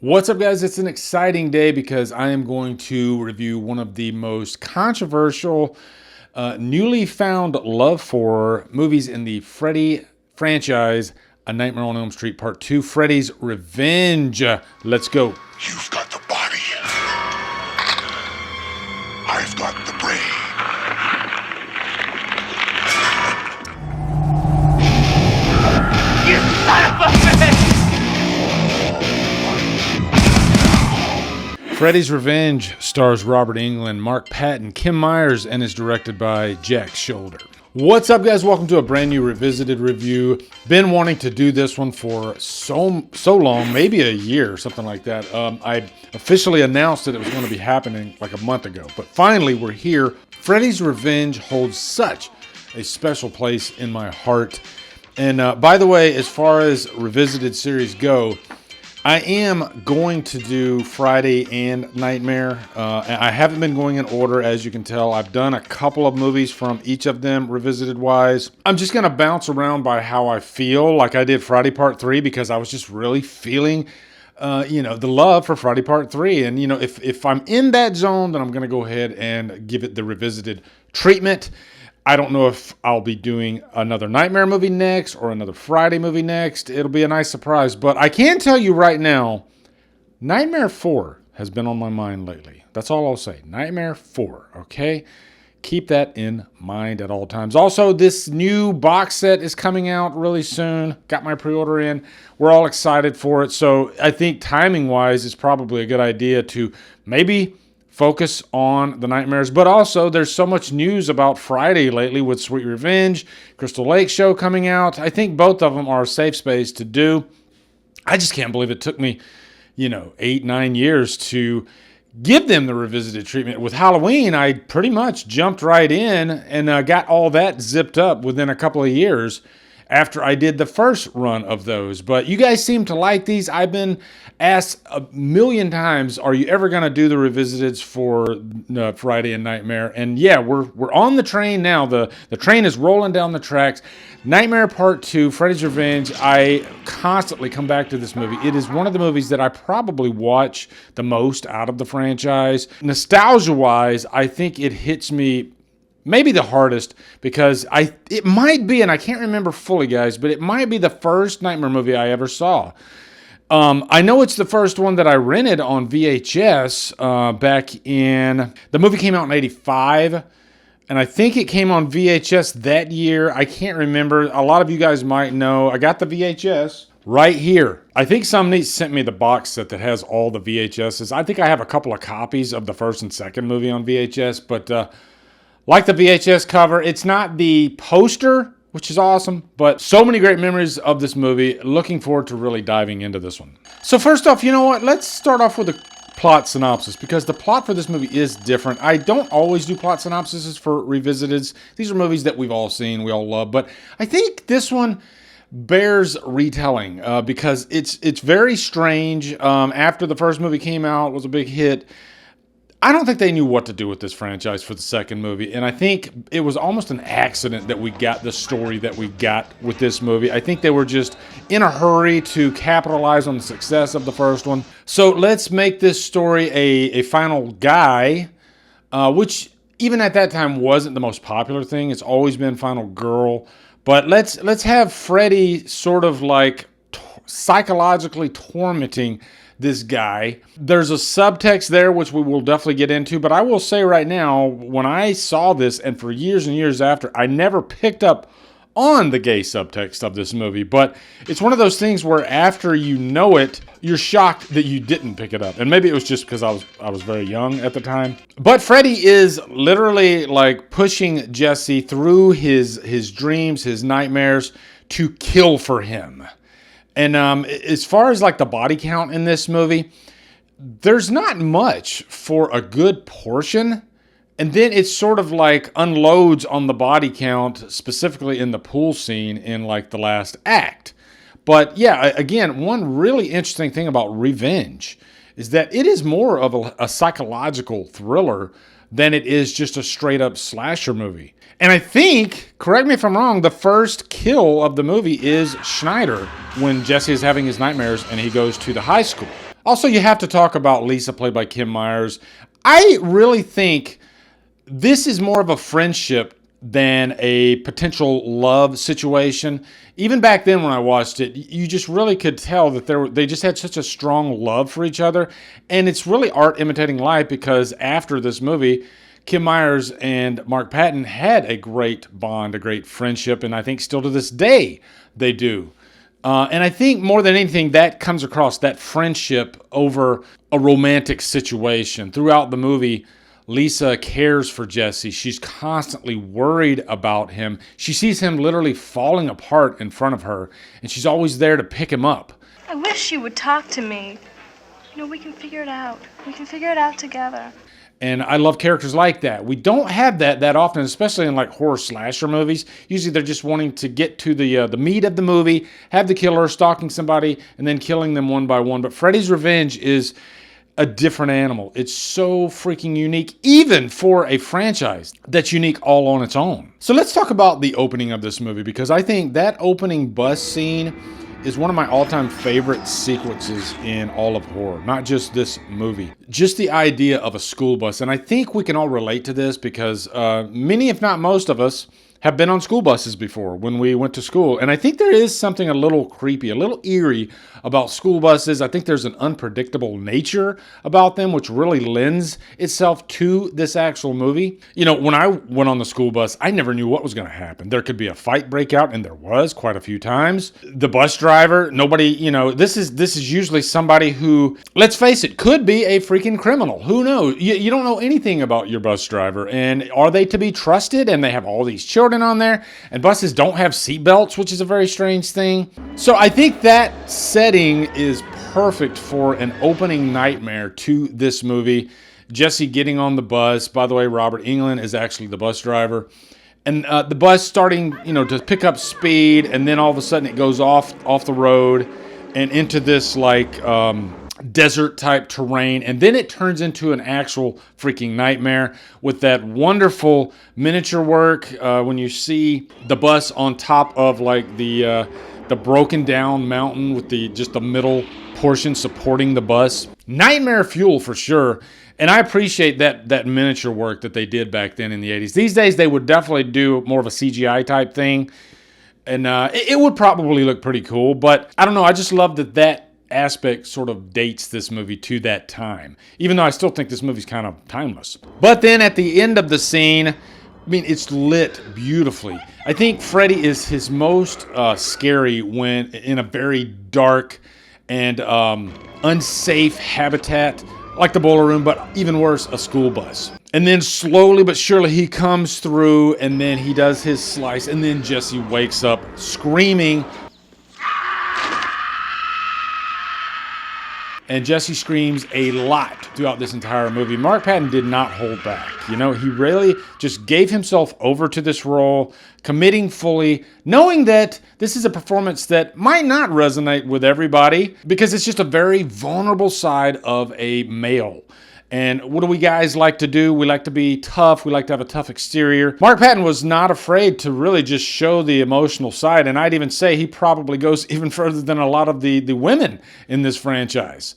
What's up, guys? It's an exciting day because I am going to review one of the most controversial, newly found love for movies in the Freddy franchise, A Nightmare on Elm Street Part 2, Freddy's Revenge. Let's go. You've got the body. I've got the brain. You son of a bitch! Freddy's Revenge stars Robert Englund, Mark Patton, Kim Myers, and is directed by Jack Shoulder. What's up, guys? Welcome to a brand new revisited review. Been wanting to do this one for so long, maybe a year, something like that. I officially announced that it was going to be happening like a month ago, but finally we're here. Freddy's Revenge holds such a special place in my heart. And by the way, as far as revisited series go, I am going to do Friday and Nightmare. I haven't been going in order, as you can tell. I've done a couple of movies from each of them, revisited wise. I'm just going to bounce around by how I feel, like I did Friday Part 3, because I was just really feeling, the love for Friday Part 3. And, if I'm in that zone, then I'm going to go ahead and give it the revisited treatment. I don't know if I'll be doing another Nightmare movie next or another Friday movie next. It'll be a nice surprise. But I can tell you right now, Nightmare 4 has been on my mind lately. That's all I'll say. Nightmare 4, okay? Keep that in mind at all times. Also, this new box set is coming out really soon. Got my pre-order in. We're all excited for it. So I think timing-wise, it's probably a good idea to maybe focus on the Nightmares, but also there's so much news about Friday lately with Sweet Revenge, Crystal Lake show coming out. I think both of them are a safe space to do. I just can't believe it took me, 8-9 years to give them the revisited treatment. With Halloween, I pretty much jumped right in and got all that zipped up within a couple of years after I did the first run of those. But you guys seem to like these. I've been asked a million times, are you ever going to do the revisiteds for Friday and Nightmare? And yeah, we're on the train now. The train is rolling down the tracks. Nightmare Part 2, Freddy's Revenge. I constantly come back to this movie. It is one of the movies that I probably watch the most out of the franchise. Nostalgia-wise, I think it hits me maybe the hardest, because it might be, and I can't remember fully, guys, but it might be the first Nightmare movie I ever saw. I know it's the first one that I rented on VHS back in, the movie came out in 85, and I think it came on VHS that year. I can't remember. A lot of you guys might know. I got the VHS right here. I think somebody sent me the box set that has all the VHSs. I think I have a couple of copies of the first and second movie on VHS, but like the VHS cover, it's not the poster, which is awesome, but so many great memories of this movie. Looking forward to really diving into this one. So first off, you know what? Let's start off with a plot synopsis, because the plot for this movie is different. I don't always do plot synopsises for revisiteds. These are movies that we've all seen, we all love, but I think this one bears retelling because it's very strange. After the first movie came out, it was a big hit. I don't think they knew what to do with this franchise for the second movie, and I think it was almost an accident that we got the story that we got with this movie. I think they were just in a hurry to capitalize on the success of the first one. So let's make this story a final guy, which even at that time wasn't the most popular thing. It's always been final girl. But let's have Freddy sort of like psychologically tormenting this guy. There's a subtext there, which we will definitely get into, but I will say right now, when I saw this, and for years and years after, I never picked up on the gay subtext of this movie. But it's one of those things where after you know it, you're shocked that you didn't pick it up. And maybe it was just because I was very young at the time. But Freddy is literally like pushing Jesse through his dreams, his nightmares, to kill for him. And as far as like the body count in this movie, there's not much for a good portion. And then it sort of like unloads on the body count, specifically in the pool scene in like the last act. But yeah, again, one really interesting thing about Revenge is that it is more of a psychological thriller than it is just a straight up slasher movie. And I think, correct me if I'm wrong, the first kill of the movie is Schneider when Jesse is having his nightmares and he goes to the high school. Also, you have to talk about Lisa, played by Kim Myers. I really think this is more of a friendship than a potential love situation. Even back then when I watched it, you just really could tell that they just had such a strong love for each other. And it's really art imitating life, because after this movie, Kim Myers and Mark Patton had a great bond, a great friendship, and I think still to this day they do. And I think more than anything, that comes across, that friendship over a romantic situation. Throughout the movie, Lisa cares for Jesse. She's constantly worried about him. She sees him literally falling apart in front of her, and she's always there to pick him up. I wish you would talk to me. You know, we can figure it out. We can figure it out together. And I love characters like that. We don't have that often, especially in like horror slasher movies. Usually they're just wanting to get to the meat of the movie, have the killer stalking somebody, and then killing them one by one. But Freddy's Revenge is a different animal. It's so freaking unique, even for a franchise that's unique all on its own. So let's talk about the opening of this movie, because I think that opening bus scene is one of my all-time favorite sequences in all of horror, not just this movie. Just the idea of a school bus, and I think we can all relate to this because many, if not most of us, have been on school buses before when we went to school. And I think there is something a little creepy, a little eerie about school buses. I think there's an unpredictable nature about them, which really lends itself to this actual movie. You know, when I went on the school bus, I never knew what was going to happen. There could be a fight break out, and there was quite a few times. The bus driver, nobody, you know, this is usually somebody who, let's face it, could be a freaking criminal. Who knows? You don't know anything about your bus driver. And are they to be trusted? And they have all these children on there, and buses don't have seat belts, which is a very strange thing. So I think that setting is perfect for an opening nightmare to this movie. Jesse getting on the bus. By the way, Robert Englund is actually the bus driver. And the bus starting, you know, to pick up speed, and then all of a sudden it goes off the road and into this like desert type terrain, and then it turns into an actual freaking nightmare with that wonderful miniature work when you see the bus on top of like the broken down mountain with just the middle portion supporting the bus. Nightmare fuel for sure. And I appreciate that miniature work that they did back then in the 80s. These days they would definitely do more of a CGI type thing, and it would probably look pretty cool, but I don't know, I just love that aspect sort of dates this movie to that time, even though I still think this movie's kind of timeless. But then at the end of the scene, I mean, it's lit beautifully. I think Freddy is his most scary when in a very dark and unsafe habitat, like the boiler room, but even worse, a school bus. And then slowly but surely he comes through, and then he does his slice, and then Jesse wakes up screaming. And Jesse screams a lot throughout this entire movie. Mark Patton did not hold back. You know, he really just gave himself over to this role, committing fully, knowing that this is a performance that might not resonate with everybody because it's just a very vulnerable side of a male. And what do we guys like to do? We like to be tough. We like to have a tough exterior. Mark Patton was not afraid to really just show the emotional side. And I'd even say he probably goes even further than a lot of the women in this franchise.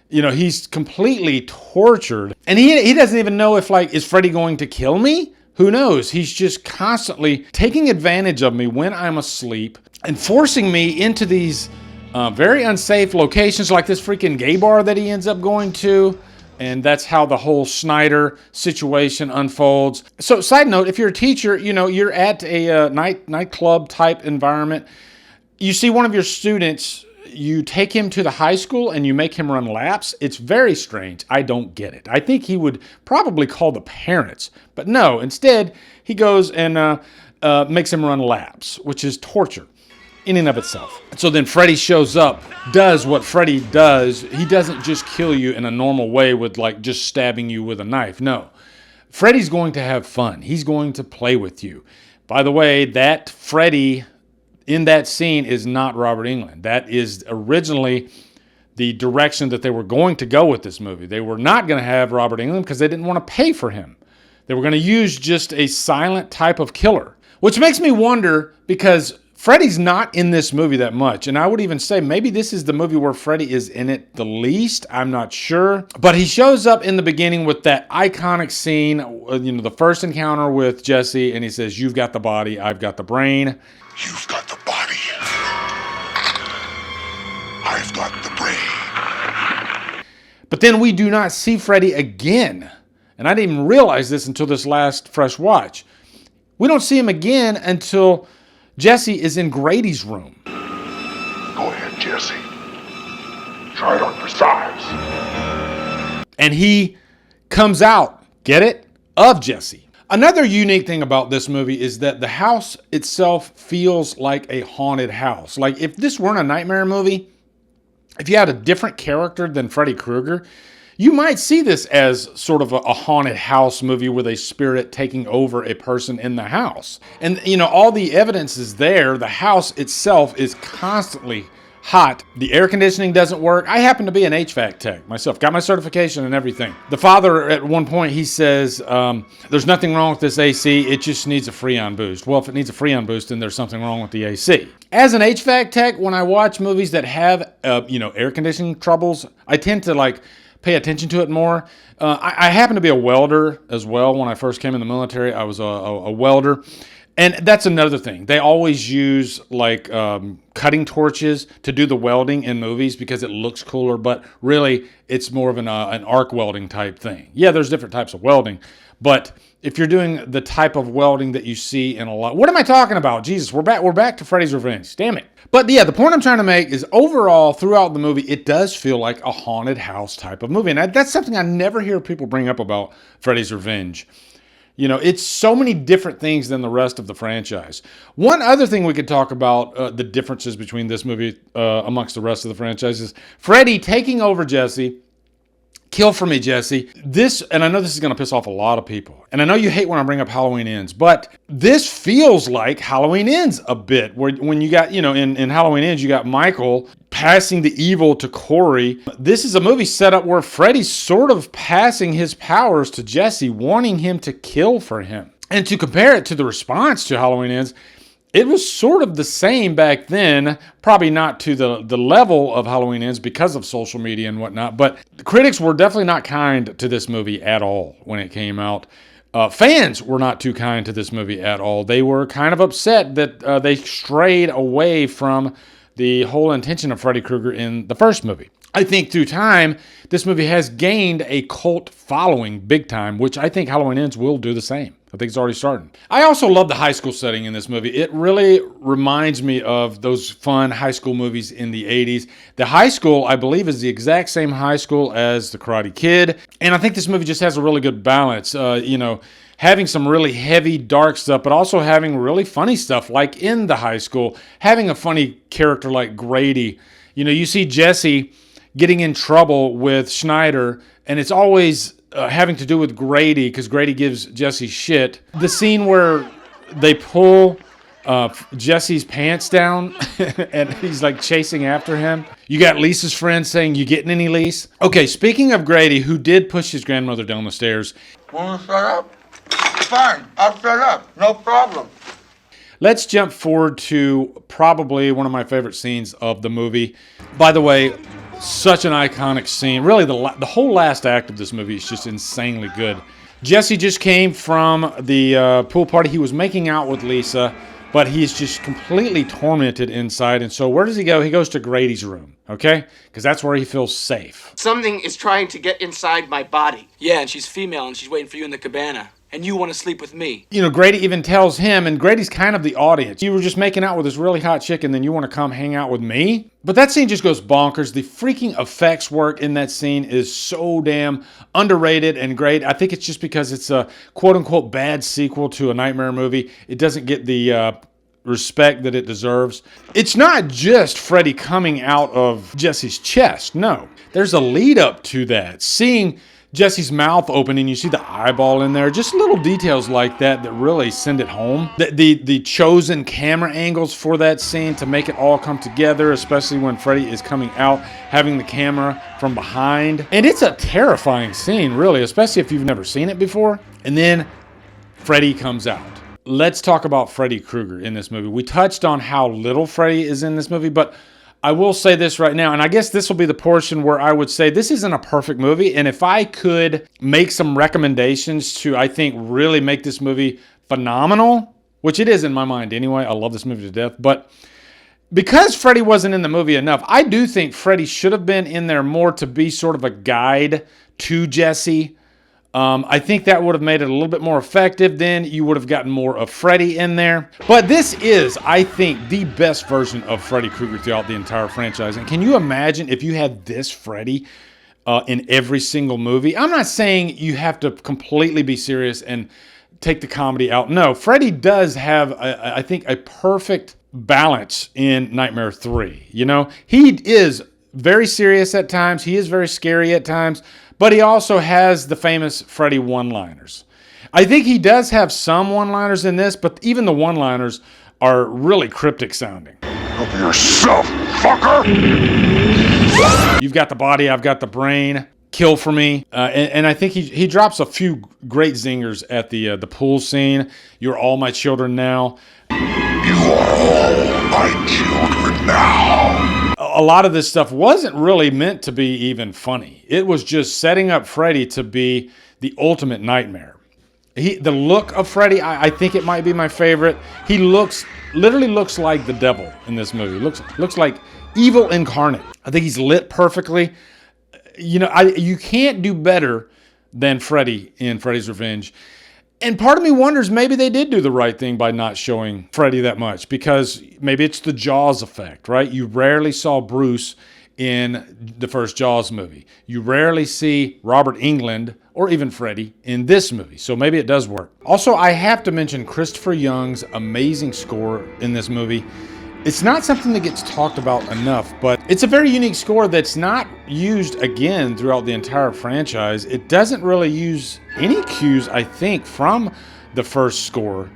You know, he's completely tortured. And he doesn't even know if, like, is Freddy going to kill me? Who knows? He's just constantly taking advantage of me when I'm asleep and forcing me into these very unsafe locations, like this freaking gay bar that he ends up going to. And that's how the whole Snyder situation unfolds. So, side note, if you're a teacher, you know, you're at a nightclub type environment. You see one of your students, you take him to the high school and you make him run laps. It's very strange. I don't get it. I think he would probably call the parents. But no, instead, he goes and makes him run laps, which is torture in and of itself. So then Freddy shows up, does what Freddy does. He doesn't just kill you in a normal way with like just stabbing you with a knife. No. Freddy's going to have fun. He's going to play with you. By the way, that Freddy in that scene is not Robert Englund. That is originally the direction that they were going to go with this movie. They were not going to have Robert Englund because they didn't want to pay for him. They were going to use just a silent type of killer, which makes me wonder because Freddy's not in this movie that much, and I would even say maybe this is the movie where Freddy is in it the least. I'm not sure. But he shows up in the beginning with that iconic scene, the first encounter with Jesse, and he says, "You've got the body, I've got the brain." You've got the body. I've got the brain. But then we do not see Freddy again. And I didn't even realize this until this last fresh watch. We don't see him again until Jesse is in Grady's room. Go ahead, Jesse. Try it on for size. And he comes out, get it? Of Jesse. Another unique thing about this movie is that the house itself feels like a haunted house. Like if this weren't a nightmare movie, if you had a different character than Freddy Krueger, you might see this as sort of a haunted house movie with a spirit taking over a person in the house. And, all the evidence is there. The house itself is constantly hot. The air conditioning doesn't work. I happen to be an HVAC tech myself. Got my certification and everything. The father, at one point, he says, there's nothing wrong with this AC. It just needs a Freon boost. Well, if it needs a Freon boost, then there's something wrong with the AC. As an HVAC tech, when I watch movies that have, air conditioning troubles, I tend to, pay attention to it more. I happen to be a welder as well. When I first came in the military, I was a welder. And that's another thing. They always use cutting torches to do the welding in movies because it looks cooler, but really it's more of an arc welding type thing. Yeah, there's different types of welding, but if you're doing the type of welding that you see in a lot... What am I talking about? Jesus, we're back to Freddy's Revenge. Damn it. But yeah, the point I'm trying to make is overall, throughout the movie, it does feel like a haunted house type of movie. And that's something I never hear people bring up about Freddy's Revenge. It's so many different things than the rest of the franchise. One other thing we could talk about, the differences between this movie amongst the rest of the franchise, is Freddy taking over Jesse. Kill for me, Jesse. This, and I know this is going to piss off a lot of people, and I know you hate when I bring up Halloween Ends, but this feels like Halloween Ends a bit, when you got, in Halloween Ends, you got Michael passing the evil to Corey. This is a movie set up where Freddy's sort of passing his powers to Jesse, wanting him to kill for him. And to compare it to the response to Halloween Ends, it was sort of the same back then, probably not to the level of Halloween Ends because of social media and whatnot, but critics were definitely not kind to this movie at all when it came out. Fans were not too kind to this movie at all. They were kind of upset that they strayed away from the whole intention of Freddy Krueger in the first movie. I think through time, this movie has gained a cult following big time, which I think Halloween Ends will do the same. I think it's already starting. I also love the high school setting in this movie. It really reminds me of those fun high school movies in the 80s. The high school, I believe, is the exact same high school as The Karate Kid. And I think this movie just has a really good balance. Having some really heavy, dark stuff, but also having really funny stuff like in the high school. Having a funny character like Grady. You see Jesse getting in trouble with Schneider, and it's always having to do with Grady, because Grady gives Jesse shit. The scene where they pull Jesse's pants down and he's chasing after him. You got Lisa's friend saying, "You getting any, Lise?" Okay, speaking of Grady, who did push his grandmother down the stairs. Want to shut up? Fine, I'll shut up. No problem. Let's jump forward to probably one of my favorite scenes of the movie. By the way, such an iconic scene. Really, the whole last act of this movie is just insanely good. Jesse just came from the pool party. He was making out with Lisa, but he's just completely tormented inside. And so where does he go? He goes to Grady's room, okay? Because that's where he feels safe. Something is trying to get inside my body. Yeah, and she's female, and she's waiting for you in the cabana. And you want to sleep with me. Grady even tells him, and Grady's kind of the audience. You were just making out with this really hot chick, and then you want to come hang out with me? But that scene just goes bonkers. The freaking effects work in that scene is so damn underrated and great. I think it's just because it's a quote-unquote bad sequel to a nightmare movie. It doesn't get the respect that it deserves. It's not just Freddy coming out of Jesse's chest. No. There's a lead up to that. Seeing Jesse's mouth open and you see the eyeball in there. Just little details like that that really send it home. The chosen camera angles for that scene to make it all come together, especially when Freddy is coming out, having the camera from behind. And it's a terrifying scene, really, especially if you've never seen it before. And then Freddy comes out. let's talk about Freddy Krueger in this movie. We touched on how little Freddy is in this movie, but I will say this right now, and I guess this will be the portion where I would say this isn't a perfect movie, and if I could make some recommendations to, I think, really make this movie phenomenal, which it is in my mind anyway, I love this movie to death, but because Freddy wasn't in the movie enough, I do think Freddy should have been in there more to be sort of a guide to Jesse. I think that would have made it a little bit more effective. Then you would have gotten more of Freddy in there. But this is, I think, the best version of Freddy Krueger throughout the entire franchise. And can you imagine if you had this Freddy in every single movie? I'm not saying you have to completely be serious and take the comedy out. No, Freddy does have, I think, a perfect balance in Nightmare 3. You know, he is very serious at times. He is very scary at times. But he also has the famous Freddy one-liners. I think he does have some one-liners in this, but even the one-liners are really cryptic sounding. Help yourself, fucker! You've got the body, I've got the brain. Kill for me. And I think he drops a few great zingers at the pool scene. You're all my children now. You are all my children now. A lot of this stuff wasn't really meant to be even funny. It was just setting up Freddy to be the ultimate nightmare. The look of Freddy, I think it might be my favorite. He literally looks like the devil in this movie. Looks like evil incarnate. I think he's lit perfectly. You know, you can't do better than Freddy in Freddy's Revenge. And part of me wonders, maybe they did do the right thing by not showing Freddy that much, because maybe it's the Jaws effect, right? You rarely saw Bruce in the first Jaws movie. You rarely see Robert Englund or even Freddy in this movie, so maybe it does work. Also, I have to mention Christopher Young's amazing score in this movie. It's not something that gets talked about enough, but it's a very unique score that's not used again throughout the entire franchise. It doesn't really use any cues, I think, from the first score,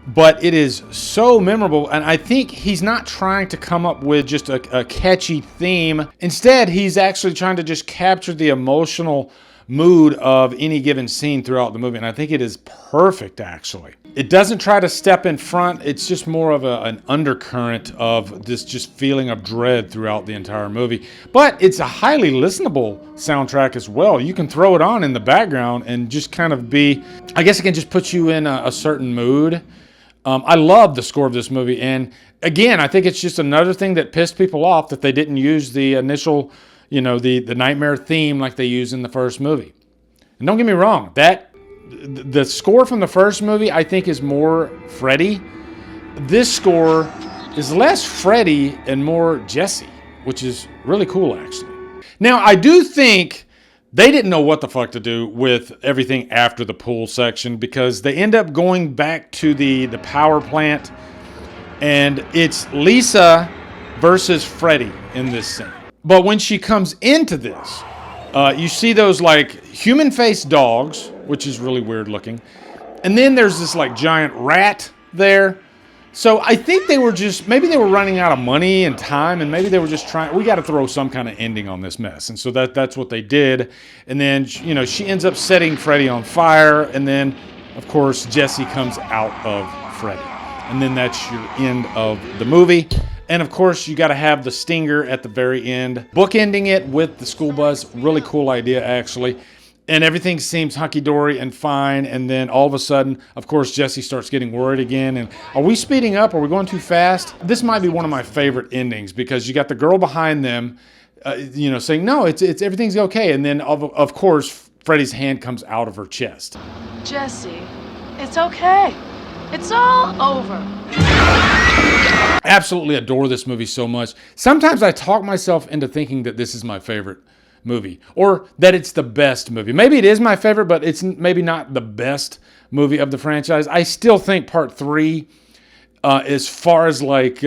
but it is so memorable, and I think he's not trying to come up with just a catchy theme. Instead, he's actually trying to just capture the emotional mood of any given scene throughout the movie, and I think it is perfect, actually. It doesn't try to step in front. It's just more of an undercurrent of this just feeling of dread throughout the entire movie. But it's a highly listenable soundtrack as well. You can throw it on in the background and just kind of be, I guess it can just put you in a certain mood. I love the score of this movie. And again, I think it's just another thing that pissed people off that they didn't use the initial, you know, the nightmare theme like they used in the first movie. And don't get me wrong, the score from the first movie, I think, is more Freddy. This score is less Freddy and more Jesse, which is really cool, actually. Now, I do think they didn't know what the fuck to do with everything after the pool section, because they end up going back to the power plant, and it's Lisa versus Freddy in this scene. But when she comes into this, you see those like human-faced dogs, which is really weird looking. And then there's this like giant rat there. So I think they were just, maybe they were running out of money and time, and maybe they were just trying, we got to throw some kind of ending on this mess. And so that's what they did. And then, you know, she ends up setting Freddy on fire. And then, of course, Jesse comes out of Freddy. And then that's your end of the movie. And of course, you got to have the stinger at the very end, bookending it with the school bus. Really cool idea, actually. And everything seems hunky-dory and fine. And then all of a sudden, of course, Jesse starts getting worried again. And are we speeding up? Are we going too fast? This might be one of my favorite endings, because you got the girl behind them, you know, saying, no, it's everything's okay. And then, of course, Freddy's hand comes out of her chest. Jesse, it's okay. It's all over. Absolutely adore this movie so much. Sometimes I talk myself into thinking that this is my favorite movie, or that it's the best movie. Maybe it is my favorite, but it's maybe not the best movie of the franchise. I still think Part 3, as far as like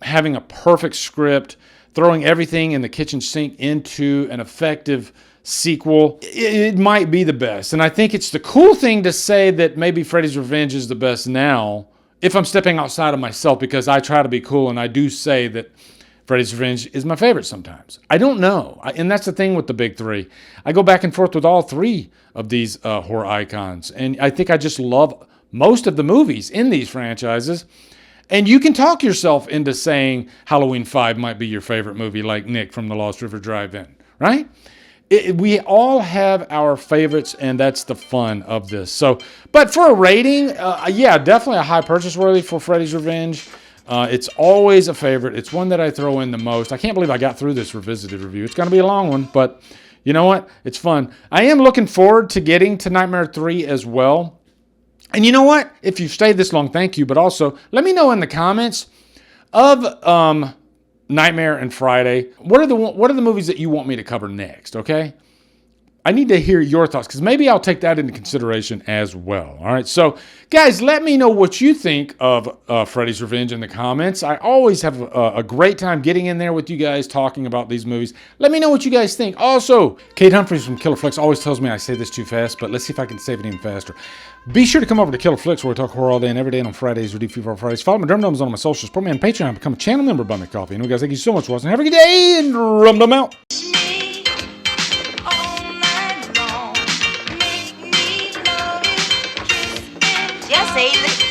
having a perfect script, throwing everything in the kitchen sink into an effective sequel, it might be the best. And I think it's the cool thing to say that maybe Freddy's Revenge is the best now, if I'm stepping outside of myself, because I try to be cool, and I do say that Freddy's Revenge is my favorite sometimes. I don't know. And that's the thing with the big three. I go back and forth with all three of these horror icons. And I think I just love most of the movies in these franchises. And you can talk yourself into saying Halloween 5 might be your favorite movie, like Nick from the Lost River Drive-In, right? We all have our favorites, and that's the fun of this. So, but for a rating, yeah, definitely a high purchase worthy for Freddy's Revenge. It's always a favorite. It's one that I throw in the most. I can't believe I got through this revisited review. It's going to be a long one, but you know what? It's fun. I am looking forward to getting to Nightmare 3 as well. And you know what? If you've stayed this long, thank you. But also, let me know in the comments of Nightmare and Friday, what are the movies that you want me to cover next, okay? I need to hear your thoughts, because maybe I'll take that into consideration as well. All right, so guys, let me know what you think of Freddy's Revenge in the comments. I always have a great time getting in there with you guys talking about these movies. Let me know what you guys think. Also, Kate Humphries from Killer Flicks always tells me I say this too fast, but let's see if I can save it even faster. Be sure to come over to Killer Flicks, where we talk horror all day and every day, and on Fridays we do Fever on Fridays. Follow my Drumdums on my socials. Support me on Patreon. Become a channel member. Buy me coffee. And guys, thank you so much for watching. Have a good day, and Drumdum out. Just say